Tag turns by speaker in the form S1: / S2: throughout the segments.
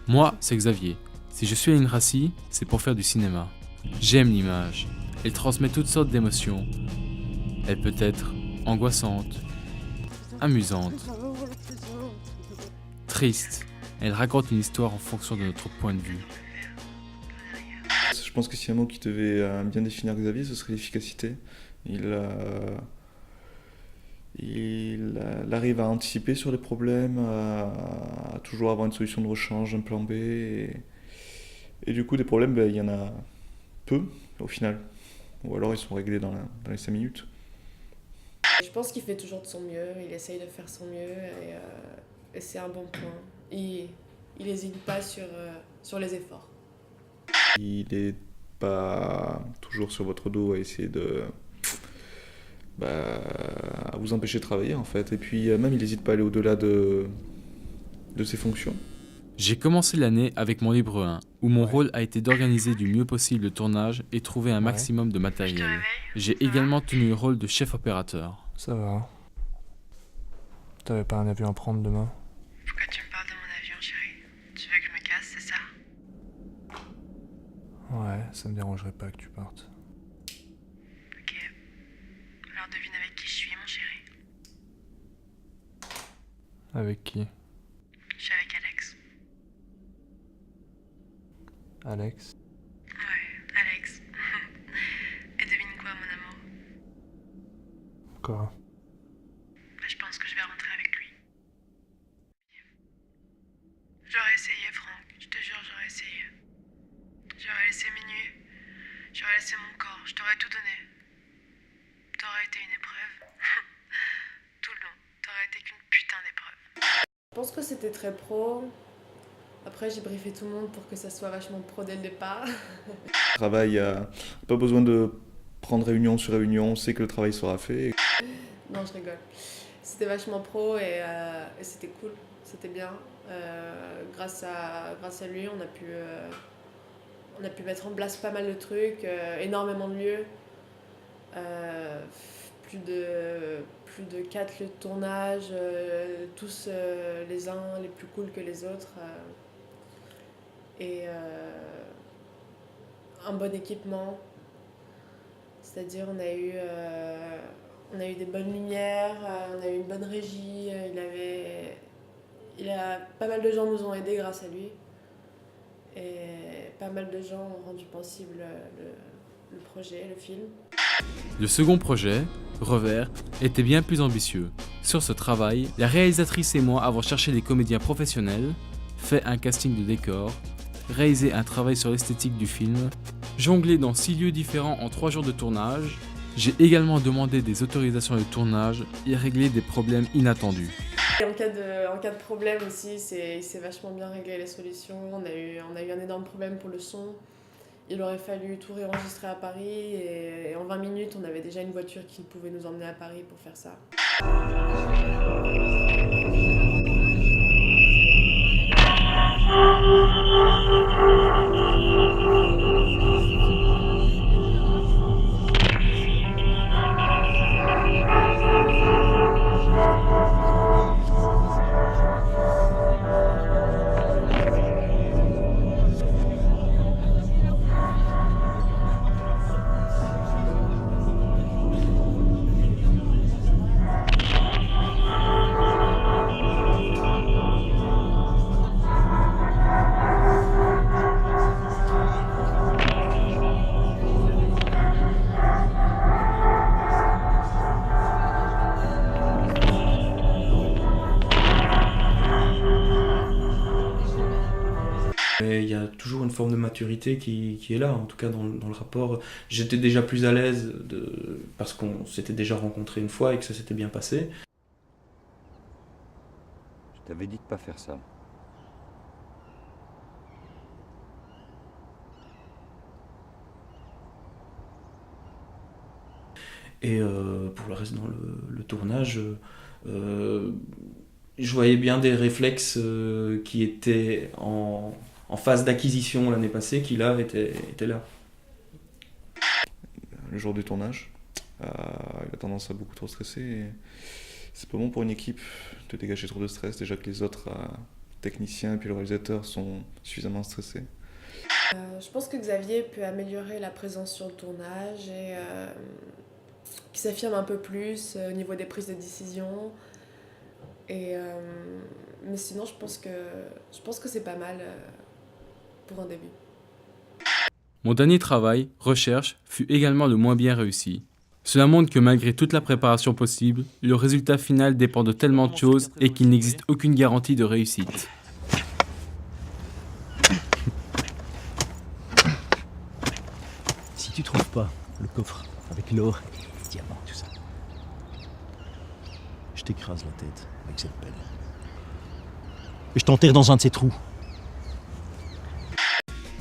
S1: Moi, c'est Xavier. Si je suis à Inracy, c'est pour faire du cinéma. J'aime l'image. Elle transmet toutes sortes d'émotions. Elle peut être angoissante, amusante, triste. Elle raconte une histoire en fonction de notre point de vue.
S2: Je pense que s'il y a un mot qui devait bien définir Xavier, ce serait l'efficacité. Il arrive à anticiper sur les problèmes, à toujours avoir une solution de rechange, un plan B. Et du coup, des problèmes, il y en a peu au final. Ou alors ils sont réglés dans les 5 minutes.
S3: Je pense qu'il fait toujours de son mieux, il essaye de faire son mieux et c'est un bon point. Il n'hésite pas sur les efforts.
S2: Il n'est pas toujours sur votre dos à essayer à vous empêcher de travailler en fait. Et puis même il n'hésite pas à aller au-delà de ses fonctions.
S1: J'ai commencé l'année avec mon livre 1, où mon rôle a été d'organiser du mieux possible le tournage et trouver un maximum de matériel. J'ai également tenu le rôle de chef opérateur.
S4: Ça va. T'avais pas un avion à prendre demain?
S5: Pourquoi tu me parles de mon avion, chérie? Tu veux que je me casse, c'est ça?
S4: Ouais, ça me dérangerait pas que tu partes.
S5: Ok. Alors devine avec qui je suis, mon chéri.
S4: Avec qui?
S5: Je suis avec Alex.
S4: Alex?
S5: Ouais, Alex. Et devine quoi, mon amour?
S4: Quoi?
S5: Bah, je pense que je vais rentrer avec lui. J'aurais essayé, Franck. Je te jure, j'aurais essayé. J'aurais laissé mes nuits. J'aurais laissé mon corps. Je t'aurais tout donné. T'aurais été une épreuve. Tout le long. T'aurais été qu'une putain d'épreuve.
S3: Je pense que c'était très pro. Après, j'ai briefé tout le monde pour que ça soit vachement pro dès le départ.
S2: Le travail, pas besoin de prendre réunion sur réunion, on sait que le travail sera fait.
S3: Non, je rigole. C'était vachement pro et c'était cool, c'était bien. Grâce à lui, on a pu mettre en place pas mal de trucs, énormément de lieux. Plus de 4 lieux de tournage, tous les uns les plus cool que les autres. Et un bon équipement. C'est-à-dire on a eu des bonnes lumières, on a eu une bonne régie, pas mal de gens nous ont aidés grâce à lui. Et pas mal de gens ont rendu possible le projet, le film.
S1: Le second projet, Revers, était bien plus ambitieux. Sur ce travail, la réalisatrice et moi avons cherché des comédiens professionnels, fait un casting de décors, réalisé un travail sur l'esthétique du film, jonglé dans 6 lieux différents en 3 jours de tournage. J'ai également demandé des autorisations de tournage et réglé des problèmes inattendus.
S3: Et en cas de problème aussi, c'est vachement bien réglé les solutions. On a eu un énorme problème pour le son. Il aurait fallu tout réenregistrer à Paris et en 20 minutes, on avait déjà une voiture qui pouvait nous emmener à Paris pour faire ça.
S6: Et il y a toujours une forme de maturité qui est là, en tout cas dans le rapport. J'étais déjà plus à l'aise parce qu'on s'était déjà rencontré une fois et que ça s'était bien passé.
S7: Je t'avais dit de pas faire ça.
S6: Et pour le reste dans le tournage, je voyais bien des réflexes qui étaient en phase d'acquisition l'année passée qui là étaient là.
S2: Le jour du tournage, il a tendance à beaucoup trop stresser. Et c'est pas bon pour une équipe de dégager trop de stress, déjà que les autres technicien et puis le réalisateur sont suffisamment stressés.
S3: Je pense que Xavier peut améliorer la présence sur le tournage et qu'il s'affirme un peu plus au niveau des prises de décision. Mais sinon, je pense que c'est pas mal pour un début.
S1: Mon dernier travail, Recherche, fut également le moins bien réussi. Cela montre que malgré toute la préparation possible, le résultat final dépend de tellement de choses et qu'il n'existe aucune garantie de réussite.
S8: Si tu trouves pas le coffre avec l'or, les diamants, tout ça, je t'écrase la tête avec cette pelle. Et je t'enterre dans un de ces trous.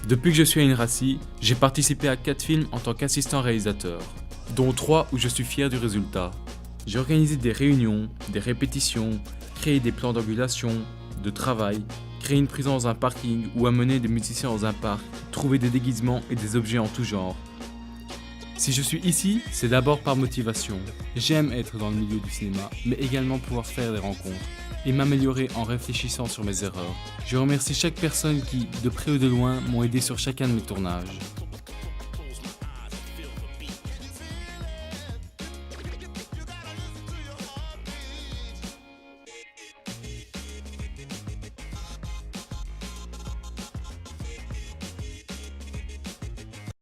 S1: Depuis que je suis à INRACI, j'ai participé à 4 films en tant qu'assistant réalisateur, dont 3 où je suis fier du résultat. J'ai organisé des réunions, des répétitions, créé des plans d'angulation, de travail, créé une prison dans un parking ou amener des musiciens dans un parc, trouver des déguisements et des objets en tout genre. Si je suis ici, c'est d'abord par motivation. J'aime être dans le milieu du cinéma, mais également pouvoir faire des rencontres et m'améliorer en réfléchissant sur mes erreurs. Je remercie chaque personne qui, de près ou de loin, m'ont aidé sur chacun de mes tournages.